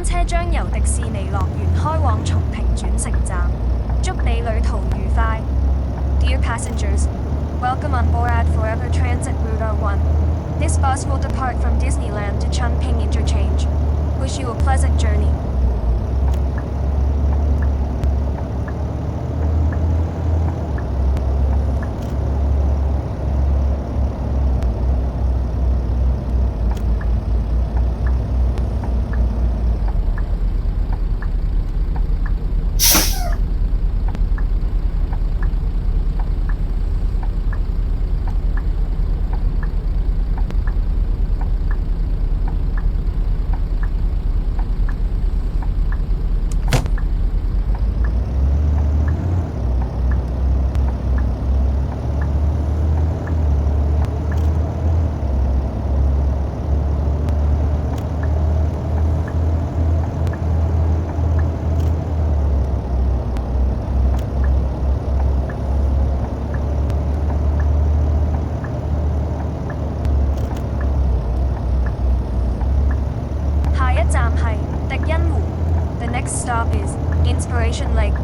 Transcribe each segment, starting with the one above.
車將由迪士尼樂園開往松平轉乘站，祝你旅途愉快。Dear passengers, welcome on board Forever Transit Route R1. This bus will depart from Disneyland to Chungping Interchange. Wish you a pleasant journey. 下一站係迪欣湖。The next stop is Inspiration Lake.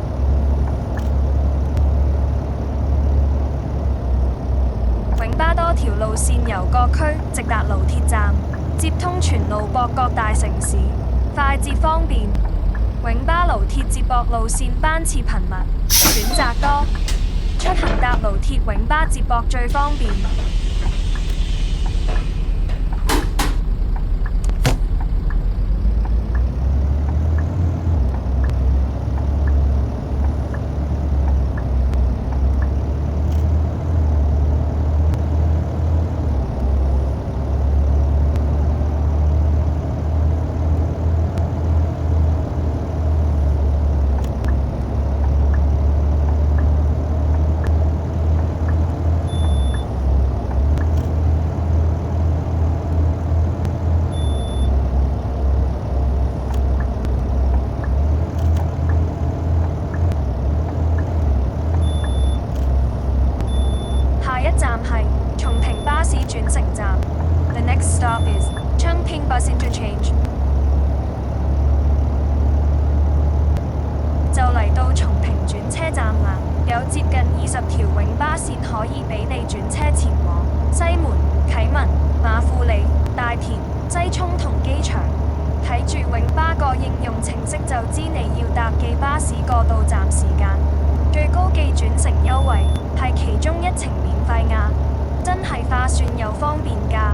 永巴多條路線由各區直達盧鐵站，接通全路駁各大城市，快捷方便。永巴盧鐵接駁路線班次頻密，選擇多，出行搭盧鐵永巴接駁最方便。站係松平巴士轉乘站。The next stop is Chungping Bus Interchange. 就嚟到松平轉車站啦，有接近20條永巴線可以俾你轉車前往西門、啟文、馬富里、大田、西涌同機場。睇住永巴個應用程式就知你要搭記巴士個到站時間。最高記轉乘優惠係其中一程免費呀，真係划算又方便㗎。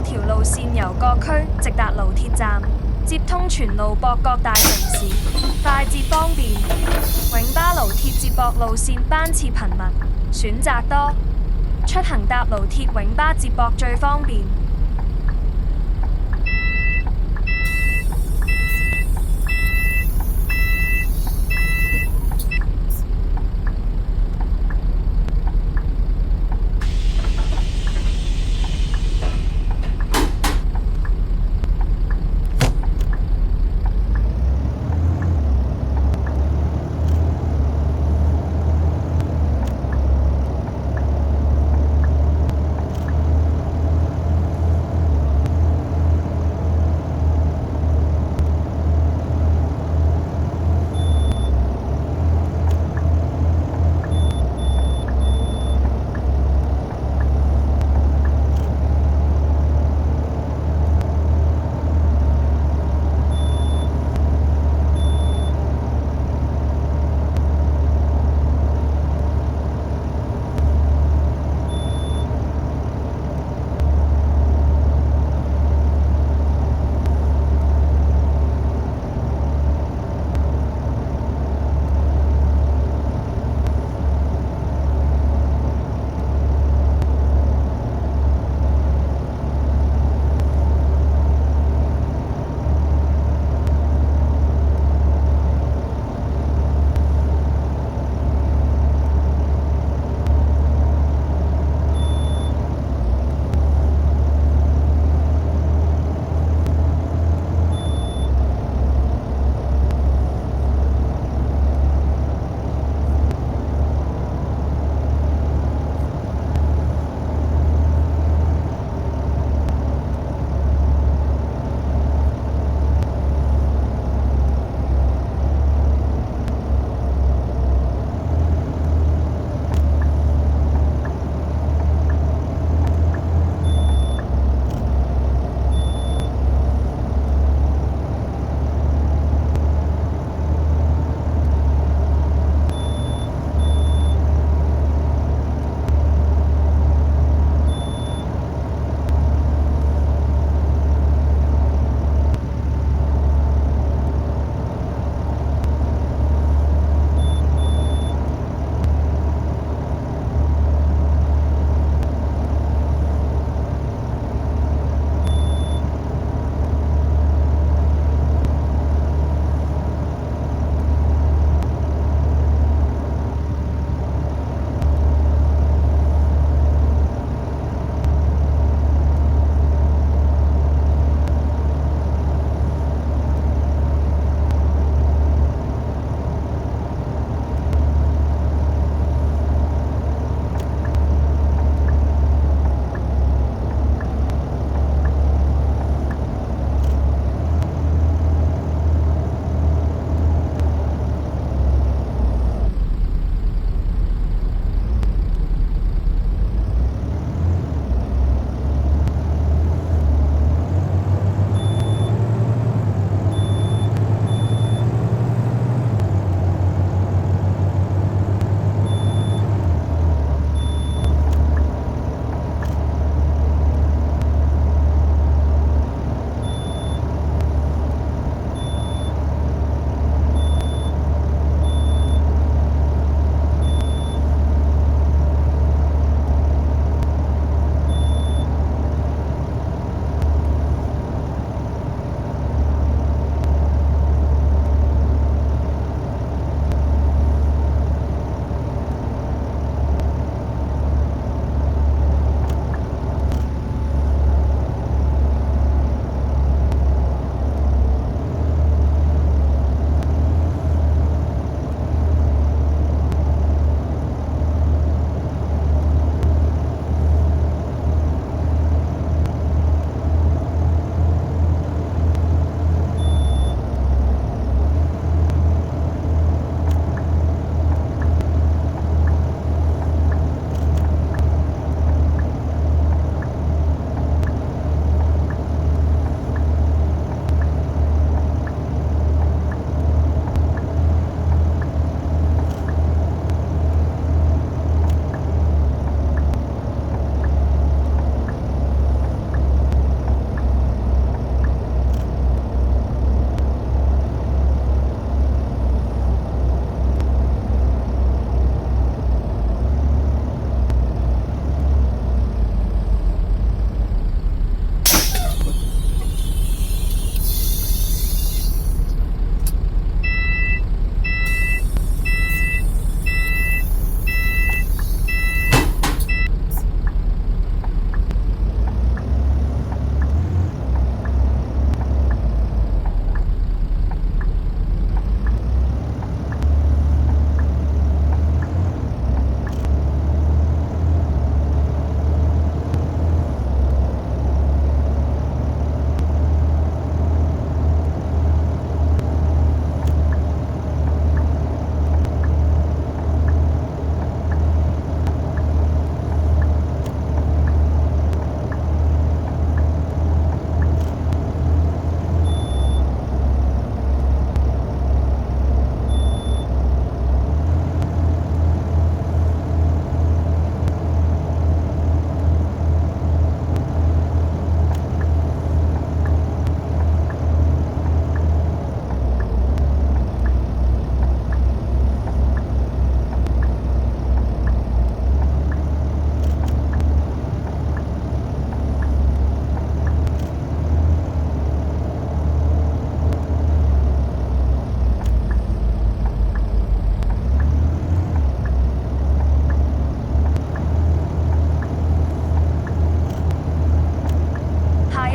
多條路線由各區直達盧鐵站，接通全路駁各大城市，快捷方便。永巴盧鐵接駁路線班次頻密，選擇多，出行搭盧鐵永巴接駁最方便。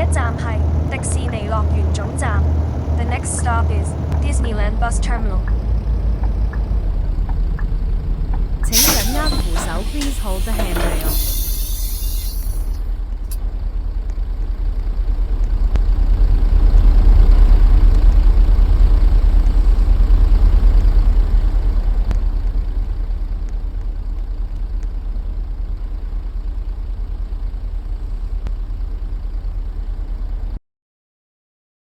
一站係迪士尼樂園總站。The next stop is Disneyland Bus Terminal。請緊握扶手 ，Please hold the handrail。